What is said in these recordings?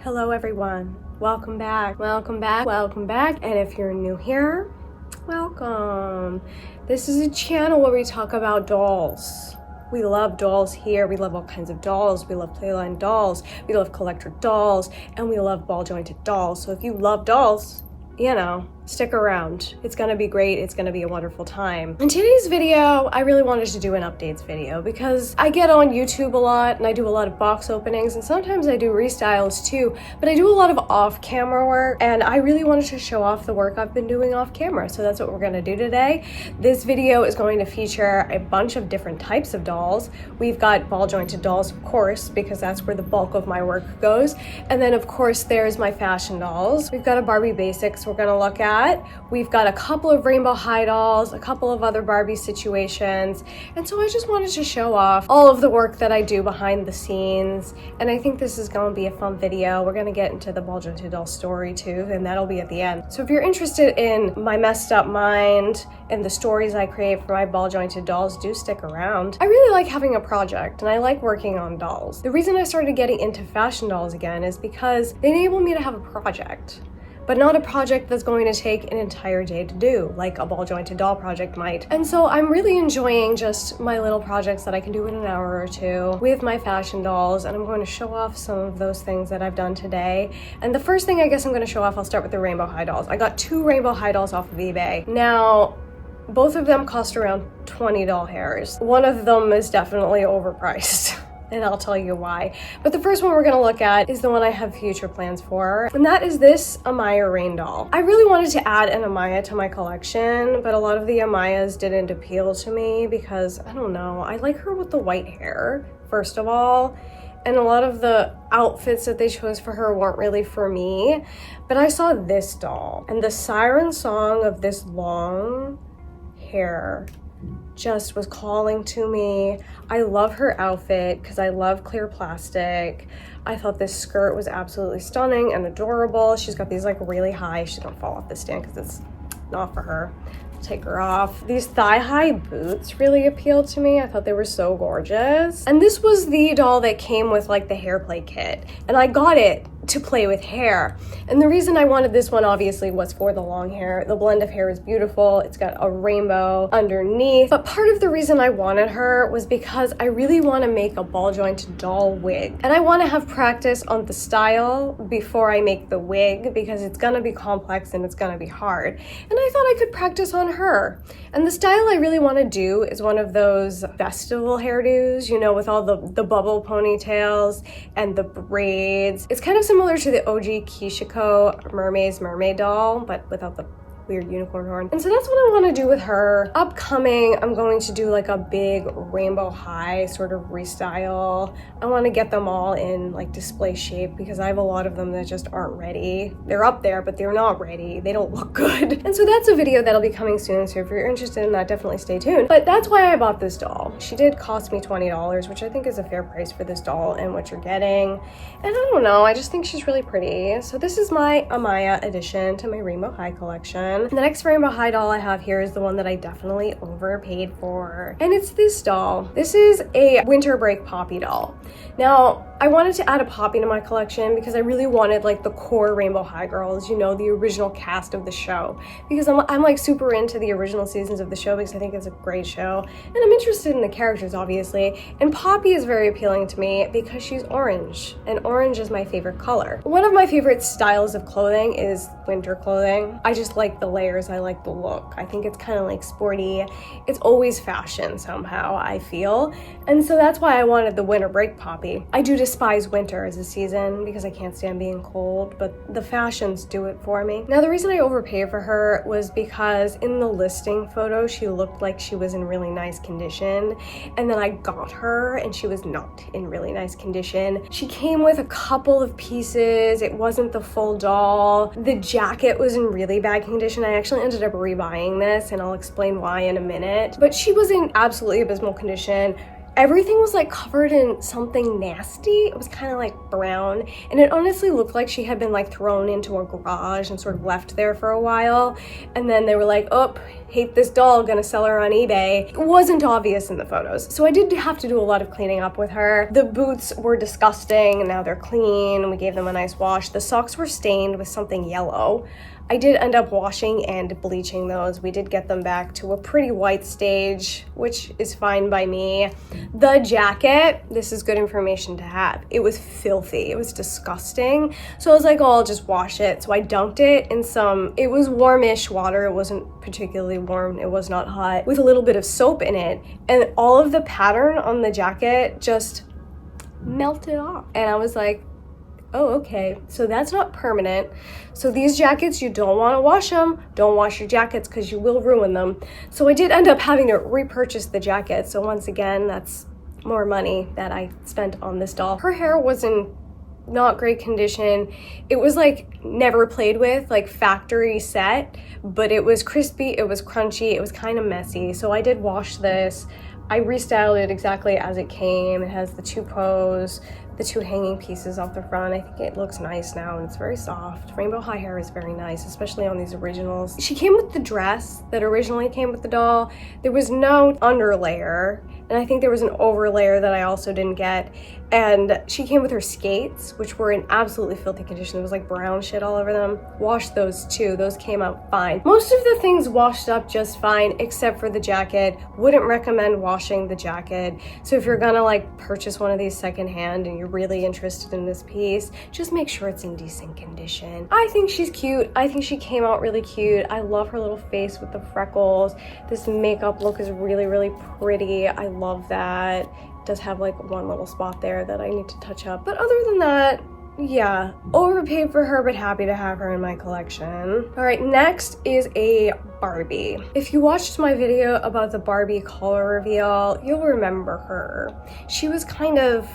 Hello everyone, welcome back. And if you're new here, welcome. This is a channel where we talk about dolls. We love dolls here. We love all kinds of dolls. We love playline dolls. We love collector dolls, and we love ball jointed dolls. So if you love dolls, you know, stick around. It's gonna be great. It's gonna be a wonderful time. In today's video, I really wanted to do an updates video because I get on YouTube a lot and I do a lot of box openings and sometimes I do restyles too, but I do a lot of off-camera work and I really wanted to show off the work I've been doing off camera. So that's what we're gonna do today. This video is going to feature a bunch of different types of dolls. We've got ball jointed dolls, of course, because that's where the bulk of my work goes. And then of course, there's my fashion dolls. We've got a Barbie Basics we're gonna look at. We've got a couple of rainbow high dolls, a couple of other Barbie situations, and so I just wanted to show off all of the work that I do behind the scenes, and I think this is going to be a fun video. We're going to get into the ball jointed doll story too, and that'll be at the end. So if you're interested in my messed up mind and the stories I create for my ball jointed dolls, do stick around. I really like having a project, and I like working on dolls. The reason I started getting into fashion dolls again is because they enable me to have a project. But not a project that's going to take an entire day to do, like a ball jointed doll project might. And so I'm really enjoying just my little projects that I can do in an hour or two with my fashion dolls, and I'm going to show off some of those things that I've done today. And the first thing I guess I'm going to show off, I'll start with the rainbow high dolls. I got 2 rainbow high dolls off of eBay. Now, both of them cost around 20 doll hairs. One of them is definitely overpriced. And I'll tell you why. But the first one we're gonna look at is the one I have future plans for, and that is this Amaya rain doll. I really wanted to add an Amaya to my collection, but a lot of the Amayas didn't appeal to me because, I don't know, I like her with the white hair, first of all, and a lot of the outfits that they chose for her weren't really for me. But I saw this doll, and the siren song of this long hair just was calling to me. I love her outfit because I love clear plastic. I thought this skirt was absolutely stunning and adorable. She's got these like really high, she don't fall off the stand because it's not for her. Take her off. These thigh-high boots really appealed to me. I thought they were so gorgeous. And this was the doll that came with like the hair play kit. And I got it to play with hair. And the reason I wanted this one obviously was for the long hair. The blend of hair is beautiful. It's got a rainbow underneath. But part of the reason I wanted her was because I really want to make a ball jointed doll wig. And I want to have practice on the style before I make the wig because it's going to be complex and it's going to be hard. And I thought I could practice on her. And the style I really want to do is one of those festival hairdos, you know, with all the bubble ponytails and the braids. It's kind of similar to the OG Kishiko mermaid doll, but without the weird unicorn horn. And so that's what I want to do with her. Upcoming, I'm going to do like a big rainbow high sort of restyle. I want to get them all in like display shape because I have a lot of them that just aren't ready. They're up there, but they're not ready. They don't look good. And so that's a video that'll be coming soon. So if you're interested in that, definitely stay tuned. But that's why I bought this doll. She did cost me $20, which I think is a fair price for this doll and what you're getting. And I don't know, I just think she's really pretty. So this is my Amaya addition to my rainbow high collection. The next rainbow high doll I have here is the one that I definitely overpaid for, and it's this doll. This is a winter break Poppy doll. Now, I wanted to add a Poppy to my collection because I really wanted like the core rainbow high girls, you know, the original cast of the show, because I'm like super into the original seasons of the show because I think it's a great show, and I'm interested in the characters obviously, and Poppy is very appealing to me because she's orange, and orange is my favorite color. One of my favorite styles of clothing is winter clothing. I just like the layers, I like the look. I think it's kind of like sporty. It's always fashion somehow, I feel. And so that's why I wanted the winter break Poppy. I do despise winter as a season because I can't stand being cold, but the fashions do it for me. Now, the reason I overpaid for her was because in the listing photo, she looked like she was in really nice condition. And then I got her and she was not in really nice condition. She came with a couple of pieces. It wasn't the full doll. The jacket was in really bad condition. I actually ended up rebuying this and I'll explain why in a minute. But she was in absolutely abysmal condition. everything was like covered in something nasty. It was kind of like brown, and it honestly looked like she had been like thrown into a garage and sort of left there for a while, and then they were like, oh, hate this doll, gonna sell her on eBay. It wasn't obvious in the photos, so I did have to do a lot of cleaning up with her. The boots were disgusting, and now they're clean. We gave them a nice wash. The socks were stained with something yellow. I did end up washing and bleaching those. We did get them back to a pretty white stage, which is fine by me. The jacket, this is good information to have. It was filthy. It was disgusting. So I was like, oh, I'll just wash it. So I dunked it in it was warmish water. It wasn't particularly warm. It was not hot, with a little bit of soap in it. And all of the pattern on the jacket just melted off. And I was like, oh, okay, so that's not permanent. So these jackets, you don't want to wash them. Don't wash your jackets because you will ruin them. So I did end up having to repurchase the jacket. So once again, that's more money that I spent on this doll. Her hair was in not great condition. It was like never played with, like factory set, but it was crispy, it was crunchy, it was kind of messy. So I did wash this. I restyled it exactly as it came. It has the two pose, the two hanging pieces off the front. I think it looks nice now, and it's very soft. Rainbow high hair is very nice, especially on these originals. She came with the dress that originally came with the doll. There was no underlayer, and I think there was an overlayer that I also didn't get. And she came with her skates, which were in absolutely filthy condition. There was like brown shit all over them. Washed those too. Those came out fine. Most of the things washed up just fine, except for the jacket. Wouldn't recommend washing the jacket. So if you're gonna like purchase one of these secondhand and you're really interested in this piece, just make sure it's in decent condition. I think she's cute. I think she came out really cute. I love her little face with the freckles. This makeup look is really, really pretty. I love that. Does have like one little spot there that I need to touch up, but other than that, yeah, overpaid for her, but happy to have her in my collection. All right, next is a Barbie. If you watched my video about the Barbie Color reveal, you'll remember her. She was kind of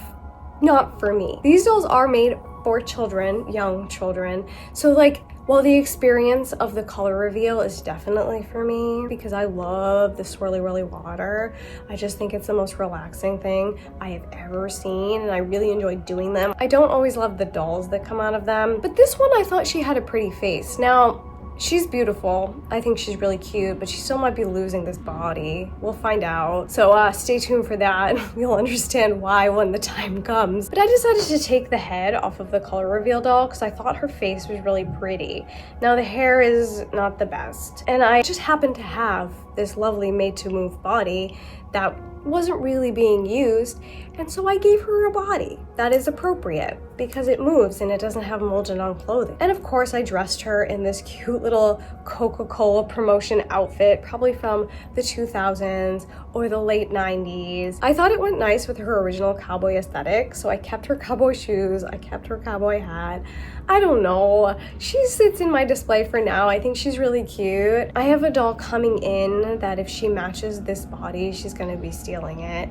not for me. These dolls are made for children, young children, so like, while the experience of the color reveal is definitely for me because I love the swirly whirly water, I just think it's the most relaxing thing I have ever seen, and I really enjoy doing them. I don't always love the dolls that come out of them, but this one I thought she had a pretty face. Now, she's beautiful. I think she's really cute, but she still might be losing this body. We'll find out. So stay tuned for that. You'll understand why when the time comes. But I decided to take the head off of the color reveal doll because I thought her face was really pretty. Now the hair is not the best. And I just happened to have this lovely made to move body that wasn't really being used, and so I gave her a body that is appropriate because it moves and it doesn't have molded on clothing. And of course I dressed her in this cute little Coca-Cola promotion outfit, probably from the 2000s or the late 90s. I thought it went nice with her original cowboy aesthetic, so I kept her cowboy shoes, I kept her cowboy hat. I don't know, she sits in my display for now. I think she's really cute. I have a doll coming in that if she matches this body, she's gonna be stealing it.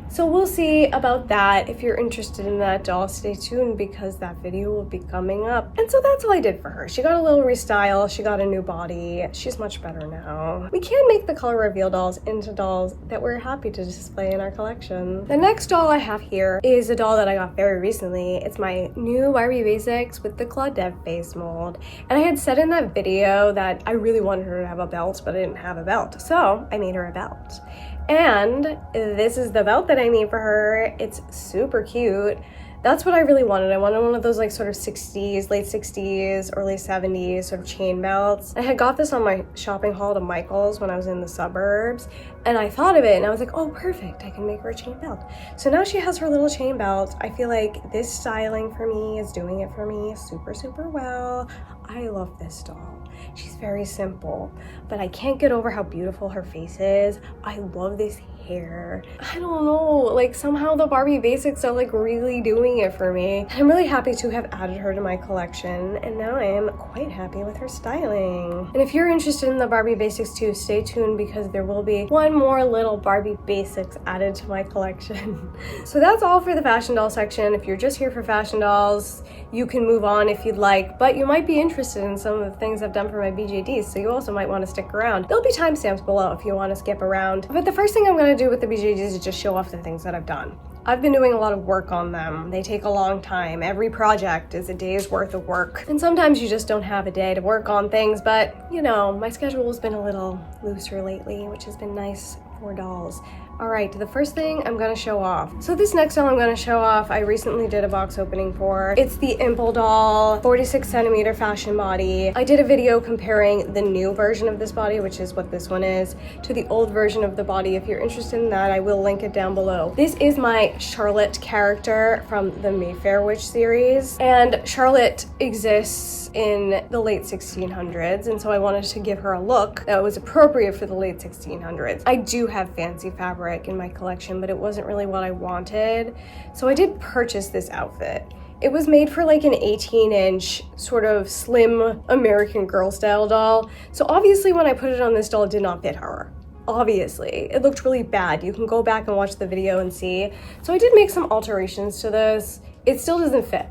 So we'll see about that. If you're interested in that doll, stay tuned because that video will be coming up. And so that's all I did for her. She got a little restyle, she got a new body. She's much better now. We can make the color reveal dolls into dolls that we're happy to display in our collection. The next doll I have here is a doll that I got very recently. It's my new Barbie Basics with the Claudette face mold. And I had said in that video that I really wanted her to have a belt, but I didn't have a belt. So I made her a belt. And this is the belt that I made for her. It's super cute. That's what I really wanted. I wanted one of those like sort of 60s, late 60s, early 70s sort of chain belts. I had got this on my shopping haul to Michael's when I was in the suburbs, and I thought of it and I was like, oh, perfect, I can make her a chain belt. So now she has her little chain belt. I feel like this styling for me is doing it for me super, super well. I love this doll. She's very simple, but I can't get over how beautiful her face is. I love this hair. I don't know, like somehow the Barbie Basics are like really doing it for me. I'm really happy to have added her to my collection, and now I am quite happy with her styling. And if you're interested in the Barbie Basics too, stay tuned because there will be one more little Barbie Basics added to my collection. So that's all for the fashion doll section. If you're just here for fashion dolls, you can move on if you'd like, but you might be interested in some of the things I've done for my BJDs, so you also might want to stick around. There'll be timestamps below if you want to skip around. But the first thing I'm going to do with the BJDs is just show off the things that I've done. I've been doing a lot of work on them. They take a long time. Every project is a day's worth of work. And sometimes you just don't have a day to work on things, but you know, my schedule has been a little looser lately, which has been nice for dolls. All right, the first thing I'm gonna show off. So this next doll I'm gonna show off, I recently did a box opening for. It's the Impel doll, 46 centimeter fashion body. I did a video comparing the new version of this body, which is what this one is, to the old version of the body. If you're interested in that, I will link it down below. This is my Charlotte character from the Mayfair Witch series. And Charlotte exists in the late 1600s, and so I wanted to give her a look that was appropriate for the late 1600s. I do have fancy fabric in my collection, but it wasn't really what I wanted. So I did purchase this outfit. It was made for like an 18-inch sort of slim American Girl style doll. So obviously when I put it on this doll, it did not fit her. Obviously, it looked really bad. You can go back and watch the video and see. So I did make some alterations to this. It still doesn't fit,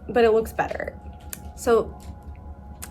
but it looks better. So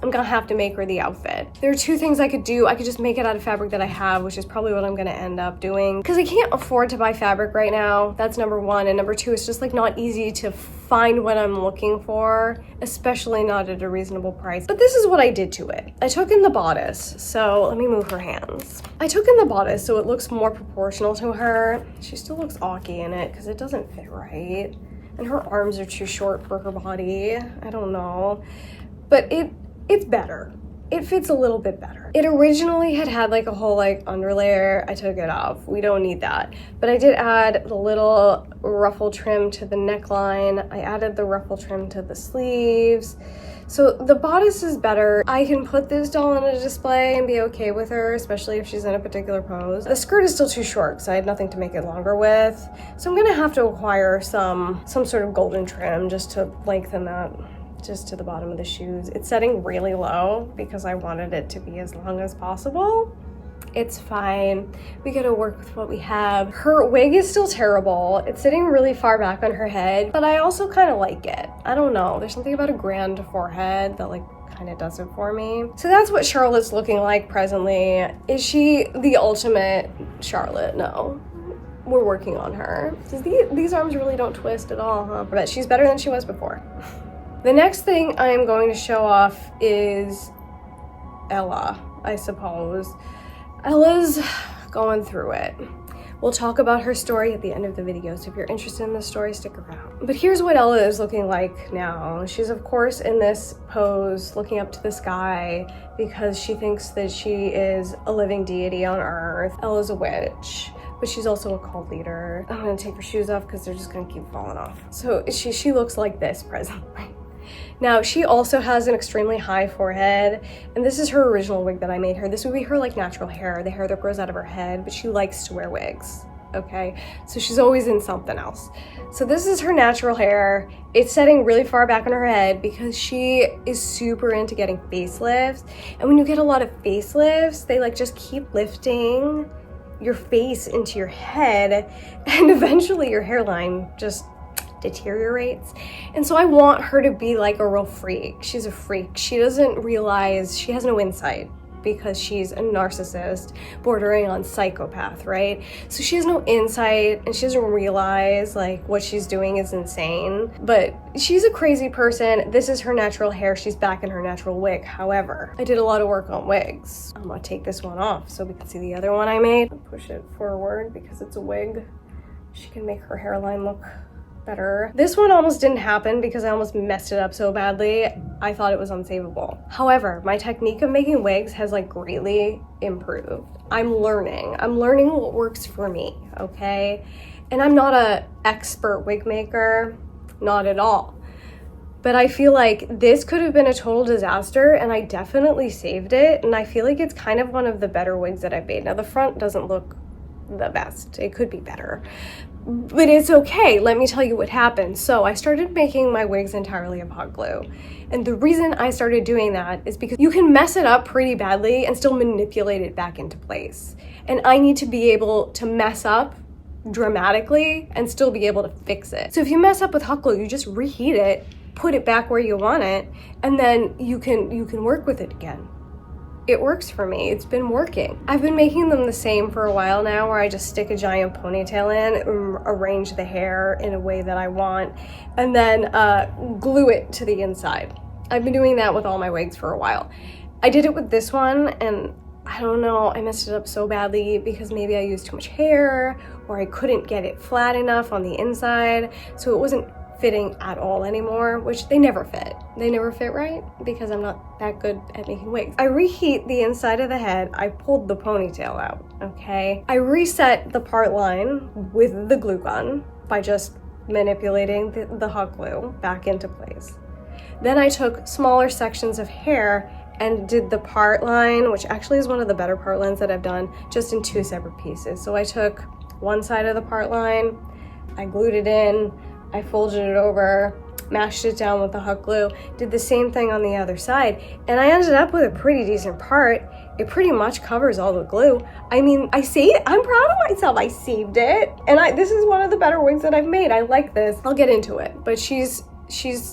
I'm gonna have to make her the outfit. There are two things I could do. I could just make it out of fabric that I have, which is probably what I'm gonna end up doing, because I can't afford to buy fabric right now. That's number one. And number two, it's just like not easy to find what I'm looking for, especially not at a reasonable price. But this is what I did to it. I took in the bodice. So let me move her hands. I took in the bodice so it looks more proportional to her. She still looks awky in it because it doesn't fit right. And her arms are too short for her body. I don't know. But it's better. It fits a little bit better. It originally had like a whole like underlayer. I took it off. We don't need that. But I did add the little ruffle trim to the neckline. I added the ruffle trim to the sleeves. So the bodice is better. I can put this doll on a display and be okay with her, especially if she's in a particular pose. The skirt is still too short, so I had nothing to make it longer with. So I'm gonna have to acquire some sort of golden trim just to lengthen that just to the bottom of the shoes. It's setting really low because I wanted it to be as long as possible. It's fine. We gotta work with what we have. Her wig is still terrible. It's sitting really far back on her head, but I also kind of like it. I don't know. There's something about a grand forehead that like kind of does it for me. So that's what Charlotte's looking like presently. Is she the ultimate Charlotte? No. We're working on her. These arms really don't twist at all, huh? But she's better than she was before. The next thing I am going to show off is Ella, I suppose. Ella's going through it. We'll talk about her story at the end of the video, so if you're interested in the story, stick around. But here's what Ella is looking like now. She's of course in this pose looking up to the sky because she thinks that she is a living deity on earth. Ella's a witch, but she's also a cult leader. I'm gonna take her shoes off because they're just gonna keep falling off. So she looks like this presently. Now, she also has an extremely high forehead, and this is her original wig that I made her. This would be her like natural hair, the hair that grows out of her head, but she likes to wear wigs, okay? So she's always in something else. So this is her natural hair. It's setting really far back on her head because she is super into getting facelifts. And when you get a lot of facelifts, they like just keep lifting your face into your head, and eventually your hairline just deteriorates. And so I want her to be like a real freak. She's a freak. She doesn't realize, she has no insight because she's a narcissist bordering on psychopath, right? So she has no insight and she doesn't realize like what she's doing is insane. But she's a crazy person. This is her natural hair. She's back in her natural wig. However, I did a lot of work on wigs. I'm gonna take this one off so we can see the other one I made. I'll push it forward because it's a wig. She can make her hairline look better. This one almost didn't happen because I almost messed it up so badly. I thought it was unsavable. However, my technique of making wigs has like greatly improved. I'm learning what works for me, okay? And I'm not an expert wig maker, not at all. But I feel like this could have been a total disaster and I definitely saved it. And I feel like it's kind of one of the better wigs that I've made. Now the front doesn't look the best. It could be better. But it's okay. Let me tell you what happened. So I started making my wigs entirely of hot glue. And the reason I started doing that is because you can mess it up pretty badly and still manipulate it back into place. And I need to be able to mess up dramatically and still be able to fix it. So if you mess up with hot glue, you just reheat it, put it back where you want it, and then you can work with it again. it works for me. It's been working. I've been making them the same for a while now, where I just stick a giant ponytail in, arrange the hair in a way that I want, and then glue it to the inside. I've been doing that with all my wigs for a while. I did it with this one, and I don't know, I messed it up so badly because maybe I used too much hair, or I couldn't get it flat enough on the inside, so it wasn't fitting at all anymore, which they never fit. They never fit right because I'm not that good at making wigs. I reheat the inside of the head. I pulled the ponytail out, okay? I reset the part line with the glue gun by just manipulating the hot glue back into place. Then I took smaller sections of hair and did the part line, which actually is one of the better part lines that I've done, just in 2 separate pieces. So I took one side of the part line, I glued it in, I folded it over, mashed it down with the hot glue, did the same thing on the other side, and I ended up with a pretty decent part. It pretty much covers all the glue. I mean, I'm proud of myself. I saved it, and this is one of the better wigs that I've made. I like this. I'll get into it, but she's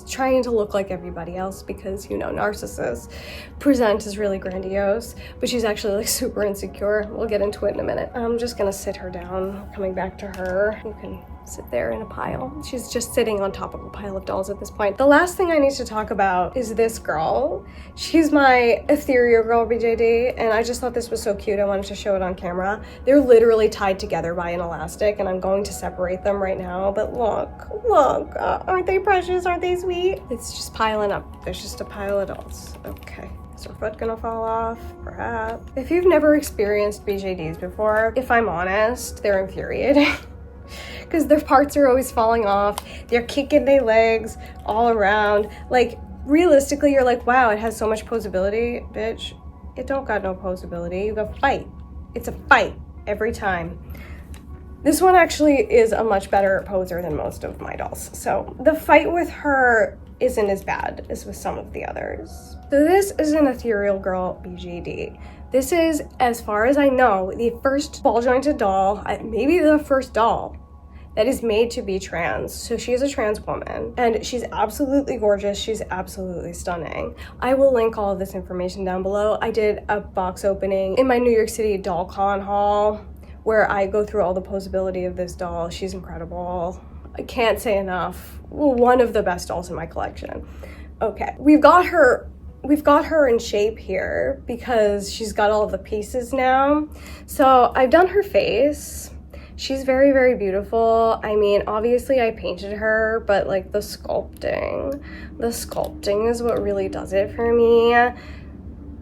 trying to look like everybody else because, you know, narcissists present as really grandiose, but she's actually like super insecure. We'll get into it in a minute. I'm just gonna sit her down, coming back to her. You can sit there in a pile. She's just sitting on top of a pile of dolls at this point. The last thing I need to talk about is this girl. She's my Ethereal Girl BJD, and I just thought this was so cute. I wanted to show it on camera. They're literally tied together by an elastic, and I'm going to separate them right now, but look, aren't they precious? Aren't they sweet? It's just piling up. There's just a pile of dolls. Okay. Is her foot gonna fall off? Perhaps. If you've never experienced BJDs before, if I'm honest, they're infuriating. Because their parts are always falling off. They're kicking their legs all around. Like, realistically, you're like, wow, it has so much posability. Bitch, it don't got no posability. You got fight. It's a fight every time. This one actually is a much better poser than most of my dolls. So the fight with her isn't as bad as with some of the others. So this is an Ethereal Girl BJD. This is, as far as I know, the first ball jointed doll, maybe the first doll that is made to be trans. So she's a trans woman, and she's absolutely gorgeous. She's absolutely stunning. I will link all of this information down below. I did a box opening in my New York City doll con haul where I go through all the posability of this doll. She's incredible. I can't say enough. One of the best dolls in my collection. Okay, we've got her in shape here because she's got all the pieces now. So I've done her face. She's very, very beautiful. I mean, obviously I painted her, but like the sculpting is what really does it for me.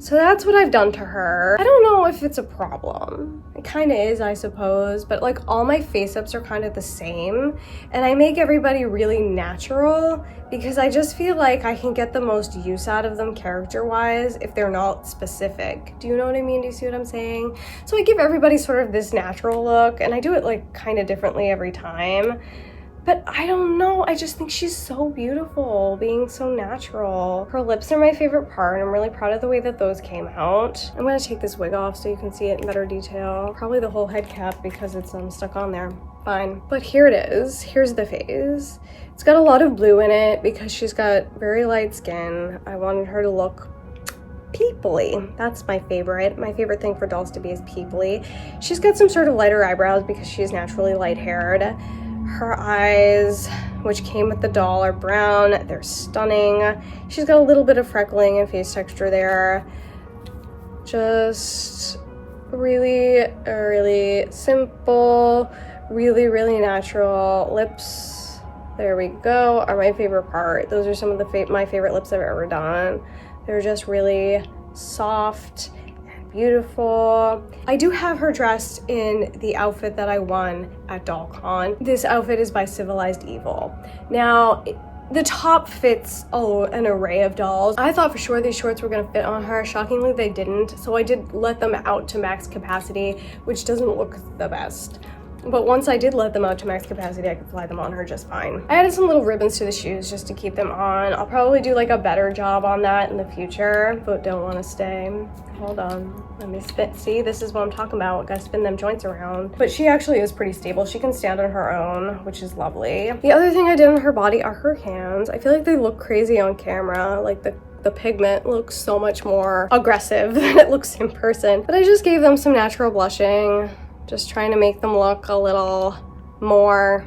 So that's what I've done to her. I don't know if it's a problem. It kind of is, I suppose, but like all my face ups are kind of the same, and I make everybody really natural because I just feel like I can get the most use out of them character-wise if they're not specific. Do you know what I mean? Do you see what I'm saying? So I give everybody sort of this natural look, and I do it like kind of differently every time. But I don't know, I just think she's so beautiful, being so natural. Her lips are my favorite part, and I'm really proud of the way that those came out. I'm gonna take this wig off so you can see it in better detail. Probably the whole head cap because it's stuck on there. Fine. But here it is. Here's the face. It's got a lot of blue in it because she's got very light skin. I wanted her to look peoply. That's my favorite. My favorite thing for dolls to be is peoply. She's got some sort of lighter eyebrows because she's naturally light-haired. Her eyes, which came with the doll, are brown. They're stunning. She's got a little bit of freckling and face texture there. Just really, really simple, really, really natural. Lips, there we go, are my favorite part. Those are some of my favorite lips I've ever done. They're just really soft and beautiful. I do have her dressed in the outfit that I won at DollCon. This outfit is by Civilized Evil. Now, the top fits an array of dolls. I thought for sure these shorts were gonna fit on her. Shockingly, they didn't. So I did let them out to max capacity, which doesn't look the best. But once I did let them out to max capacity, I could fly them on her just fine. I added some little ribbons to the shoes just to keep them on. I'll probably do like a better job on that in the future, but don't want to stay. Hold on, let me spin. See, this is what I'm talking about. Gotta spin them joints around. But she actually is pretty stable. She can stand on her own, which is lovely. The other thing I did on her body are her hands. I feel like they look crazy on camera. Like the pigment looks so much more aggressive than it looks in person. But I just gave them some natural blushing, just trying to make them look a little more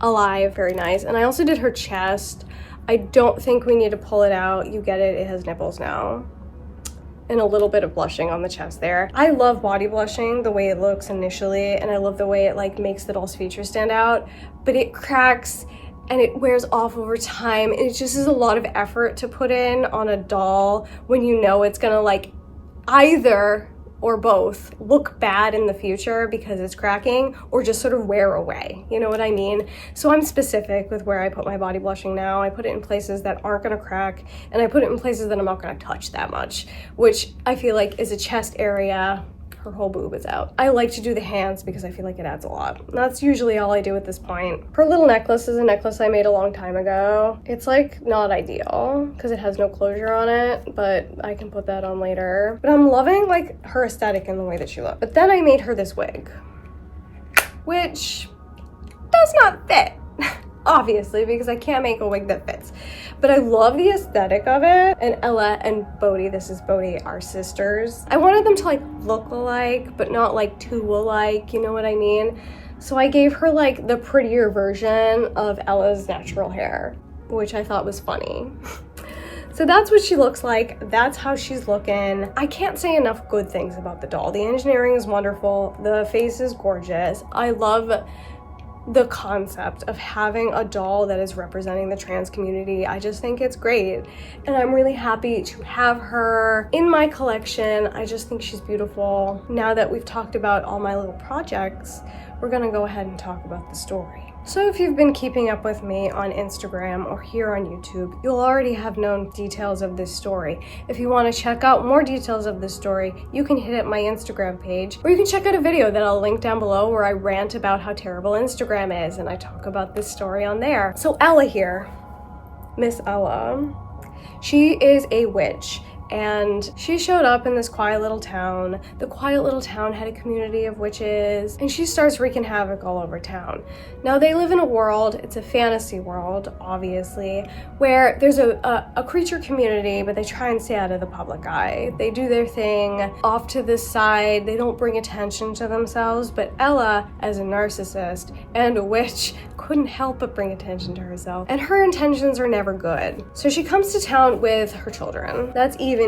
alive. Very nice. And I also did her chest. I don't think we need to pull it out. You get it, it has nipples now. And a little bit of blushing on the chest there. I love body blushing, the way it looks initially, and I love the way it like makes the doll's features stand out, but it cracks and it wears off over time, and it just is a lot of effort to put in on a doll when you know it's gonna like either or both look bad in the future because it's cracking, or just sort of wear away, you know what I mean? So I'm specific with where I put my body blushing now. I put it in places that aren't gonna crack, and I put it in places that I'm not gonna touch that much, which I feel like is a chest area. Her whole boob is out. I like to do the hands because I feel like it adds a lot. That's usually all I do at this point. Her little necklace is a necklace I made a long time ago. It's like not ideal because it has no closure on it, but I can put that on later. But I'm loving like her aesthetic and the way that she looks. But then I made her this wig, which does not fit. Obviously, because I can't make a wig that fits. But I love the aesthetic of it. And Ella and Bodhi, this is Bodhi, are sisters. I wanted them to like look alike, but not like too alike, you know what I mean? So I gave her like the prettier version of Ella's natural hair, which I thought was funny. So that's what she looks like. That's how she's looking. I can't say enough good things about the doll. The engineering is wonderful. The face is gorgeous. I love the concept of having a doll that is representing the trans community. I just think it's great, and I'm really happy to have her in my collection. I just think she's beautiful. Now that we've talked about all my little projects, we're gonna go ahead and talk about the story. So if you've been keeping up with me on Instagram or here on YouTube, you'll already have known details of this story. If you want to check out more details of this story, you can hit up my Instagram page, or you can check out a video that I'll link down below where I rant about how terrible Instagram is, and I talk about this story on there. So Ella here, Miss Ella, she is a witch. And she showed up in this quiet little town. The quiet little town had a community of witches, and she starts wreaking havoc all over town. Now they live in a world, it's a fantasy world, obviously, where there's a creature community, but they try and stay out of the public eye. They do their thing off to the side. They don't bring attention to themselves, but Ella, as a narcissist and a witch, couldn't help but bring attention to herself. And her intentions are never good. So she comes to town with her children. That's Eden.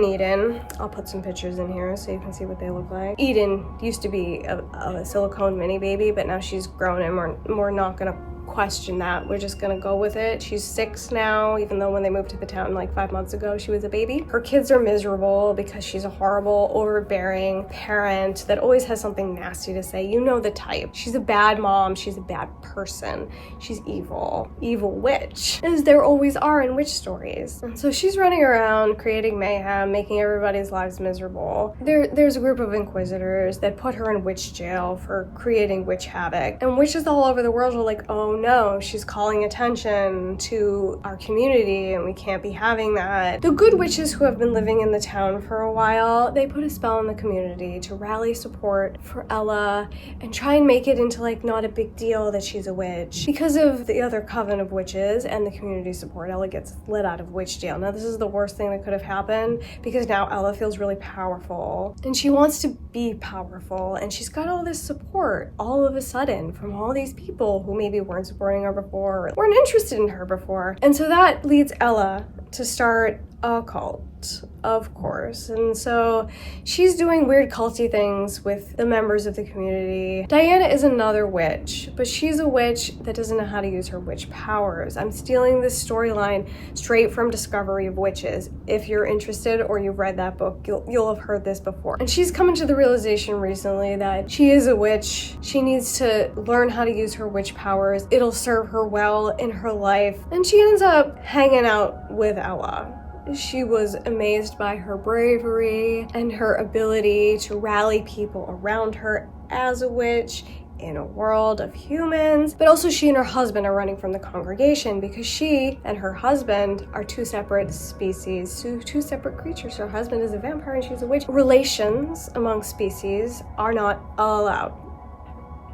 I'll put some pictures in here so you can see what they look like. Eden used to be a silicone mini baby, but now she's grown, and we're not gonna question that. We're just gonna go with it. She's 6 now, even though when they moved to the town like 5 months ago, she was a baby. Her kids are miserable because she's a horrible, overbearing parent that always has something nasty to say. You know the type. She's a bad mom. She's a bad person. She's evil. Evil witch, as there always are in witch stories. And so she's running around creating mayhem, making everybody's lives miserable. There's a group of inquisitors that put her in witch jail for creating witch havoc. And witches all over the world are like, oh no, she's calling attention to our community and we can't be having that. The good witches who have been living in the town for a while, they put a spell on the community to rally support for Ella and try and make it into like not a big deal that she's a witch. Because of the other coven of witches and the community support, Ella gets let out of witch jail. Now this is the worst thing that could have happened, because now Ella feels really powerful and she wants to be powerful, and she's got all this support all of a sudden from all these people who maybe weren't supporting her before, or weren't interested in her before. And so that leads Ella to start a cult, of course. And so she's doing weird culty things with the members of the community. Diana is another witch, but she's a witch that doesn't know how to use her witch powers. I'm stealing this storyline straight from Discovery of Witches. If you're interested or you've read that book, you'll have heard this before. And she's coming to the realization recently that she is a witch. She needs to learn how to use her witch powers. It'll serve her well in her life. And she ends up hanging out with Ella. She was amazed by her bravery and her ability to rally people around her as a witch in a world of humans, but also she and her husband are running from the congregation because she and her husband are two separate species, two separate creatures. Her husband is a vampire and she's a witch. Relations among species are not allowed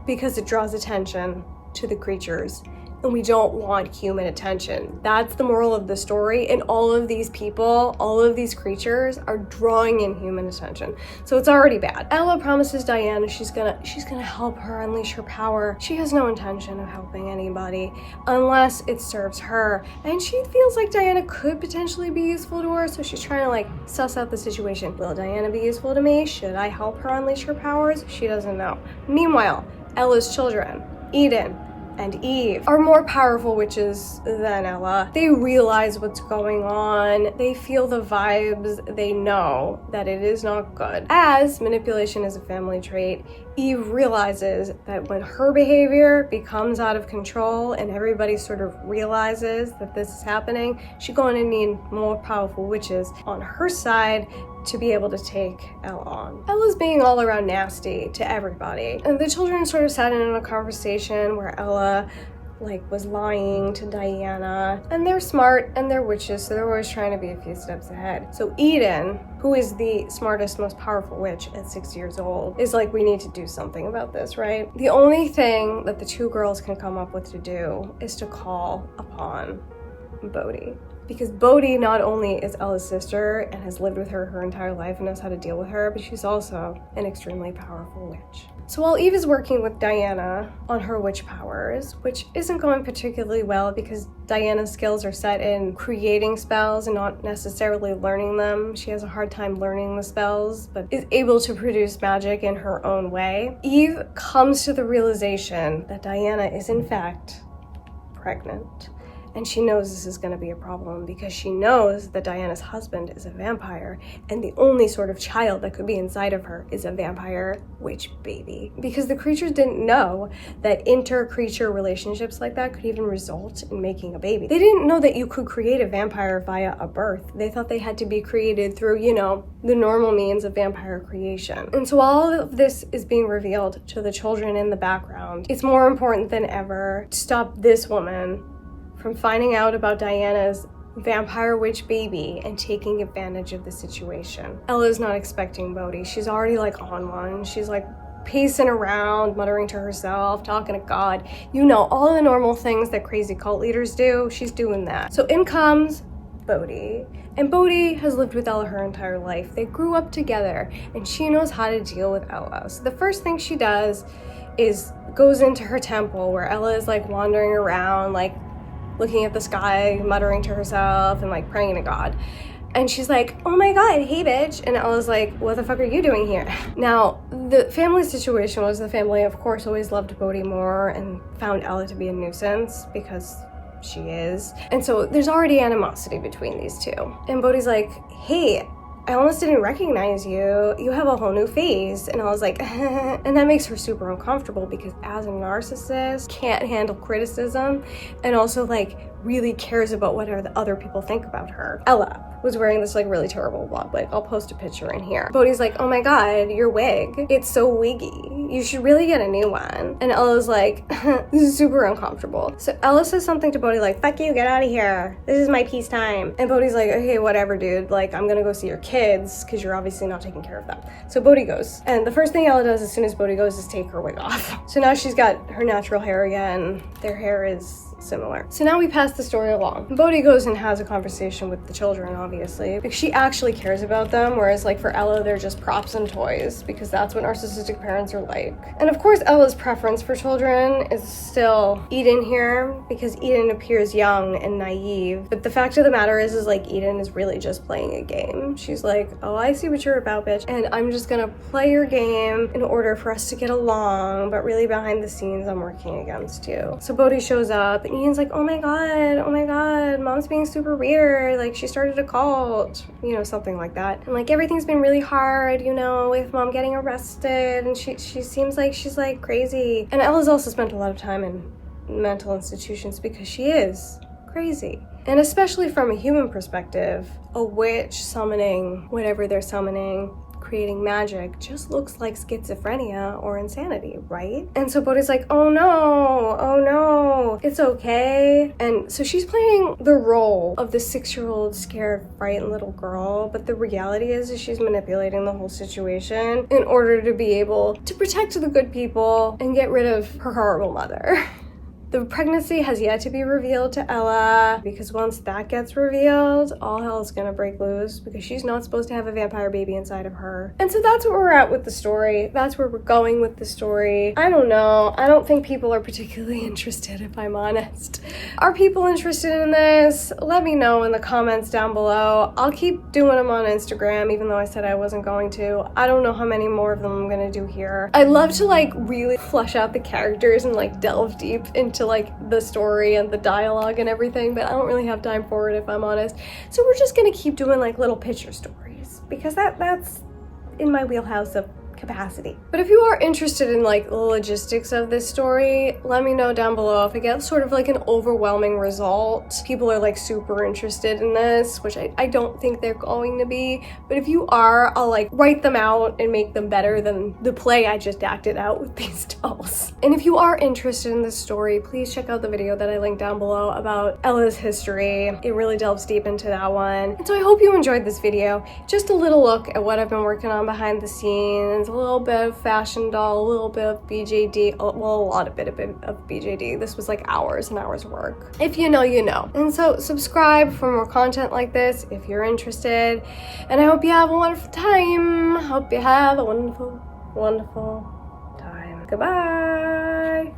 because it draws attention to the creatures, and we don't want human attention. That's the moral of the story, and all of these people, all of these creatures are drawing in human attention. So it's already bad. Ella promises Diana she's gonna help her unleash her power. She has no intention of helping anybody unless it serves her, and she feels like Diana could potentially be useful to her, so she's trying to like suss out the situation. Will Diana be useful to me? Should I help her unleash her powers? She doesn't know. Meanwhile, Ella's children, Eden and Eve, are more powerful witches than Ella. They realize what's going on. They feel the vibes. They know that it is not good. As manipulation is a family trait, Eve realizes that when her behavior becomes out of control and everybody sort of realizes that this is happening, she's going to need more powerful witches on her side to be able to take Ella on. Ella's being all around nasty to everybody. And the children sort of sat in on a conversation where Ella was lying to Diana, and they're smart and they're witches, so they're always trying to be a few steps ahead. So Eden, who is the smartest, most powerful witch at 6 years old, is like, we need to do something about this, right? The only thing that the two girls can come up with to do is to call upon Bodhi. Because Bodhi not only is Ella's sister and has lived with her entire life and knows how to deal with her, but she's also an extremely powerful witch. So while Eve is working with Diana on her witch powers, which isn't going particularly well because Diana's skills are set in creating spells and not necessarily learning them. She has a hard time learning the spells, but is able to produce magic in her own way. Eve comes to the realization that Diana is in fact pregnant. And she knows this is going to be a problem because she knows that Diana's husband is a vampire, and the only sort of child that could be inside of her is a vampire witch baby. Because the creatures didn't know that inter-creature relationships like that could even result in making a baby. They didn't know that you could create a vampire via a birth. They thought they had to be created through, the normal means of vampire creation. And so all of this is being revealed to the children in the background. It's more important than ever to stop this woman from finding out about Diana's vampire witch baby and taking advantage of the situation. Ella's not expecting Bodhi. She's already on one. She's pacing around, muttering to herself, talking to God. All the normal things that crazy cult leaders do, she's doing that. So in comes Bodhi. And Bodhi has lived with Ella her entire life. They grew up together and she knows how to deal with Ella. So the first thing she does is goes into her temple where Ella is wandering around, looking at the sky, muttering to herself and praying to God. And she's like, oh my God, hey bitch. And Ella's like, what the fuck are you doing here? Now, the family situation was the family, of course, always loved Bodhi more and found Ella to be a nuisance because she is. And so there's already animosity between these two. And Bodhi's like, hey, I almost didn't recognize you. You have a whole new face. And I was like, and that makes her super uncomfortable because as a narcissist, can't handle criticism and also really cares about what other people think about her. Ella was wearing this really terrible bob wig. I'll post a picture in here. Bodhi's like, oh my God, your wig. It's so wiggy. You should really get a new one. And Ella's like, this is super uncomfortable. So Ella says something to Bodhi fuck you, get out of here. This is my peace time. And Bodhi's like, okay, whatever, dude. I'm gonna go see your kids because you're obviously not taking care of them. So Bodhi goes. And the first thing Ella does as soon as Bodhi goes is take her wig off. So now she's got her natural hair again. Their hair is similar. So now we pass the story along. Bodhi goes and has a conversation with the children, obviously, because she actually cares about them, whereas for Ella, they're just props and toys, because that's what narcissistic parents are like. And of course, Ella's preference for children is still Eden here, because Eden appears young and naive, but the fact of the matter is Eden is really just playing a game. She's like, oh, I see what you're about, bitch, and I'm just gonna play your game in order for us to get along, but really behind the scenes, I'm working against you. So Bodhi shows up, and Ian's like, oh my God, mom's being super weird, she started a cult, something like that. And everything's been really hard, with mom getting arrested, and she seems like she's crazy. And Ella's also spent a lot of time in mental institutions because she is crazy. And especially from a human perspective, a witch summoning whatever they're summoning creating magic just looks like schizophrenia or insanity, right? And so Bodhi's like, oh no, it's okay. And so she's playing the role of the 6-year-old scared, frightened little girl, but the reality is she's manipulating the whole situation in order to be able to protect the good people and get rid of her horrible mother. The pregnancy has yet to be revealed to Ella, because once that gets revealed, all hell is gonna break loose, because she's not supposed to have a vampire baby inside of her. And so that's where we're at with the story. That's where we're going with the story. I don't know. I don't think people are particularly interested, if I'm honest. Are people interested in this? Let me know in the comments down below. I'll keep doing them on Instagram, even though I said I wasn't going to. I don't know how many more of them I'm gonna do here. I'd love to like really flesh out the characters and like delve deep into like the story and the dialogue and everything, but I don't really have time for it, if I'm honest. So we're just gonna keep doing like little picture stories, because that's in my wheelhouse of capacity. But if you are interested in like the logistics of this story, let me know down below. If it gets sort of like an overwhelming result, people are like super interested in this, which I don't think they're going to be, but if you are, I'll like write them out and make them better than the play I just acted out with these dolls. And if you are interested in this story, please check out the video that I linked down below about Ella's history. It really delves deep into that one. And so I hope you enjoyed this video. Just a little look at what I've been working on behind the scenes, a little bit of fashion doll, a little bit of BJD, well, a lot of bit of BJD. This was like hours and hours of work. If you know, you know. And so subscribe for more content like this if you're interested. And I hope you have a wonderful time. Hope you have a wonderful, wonderful time. Goodbye.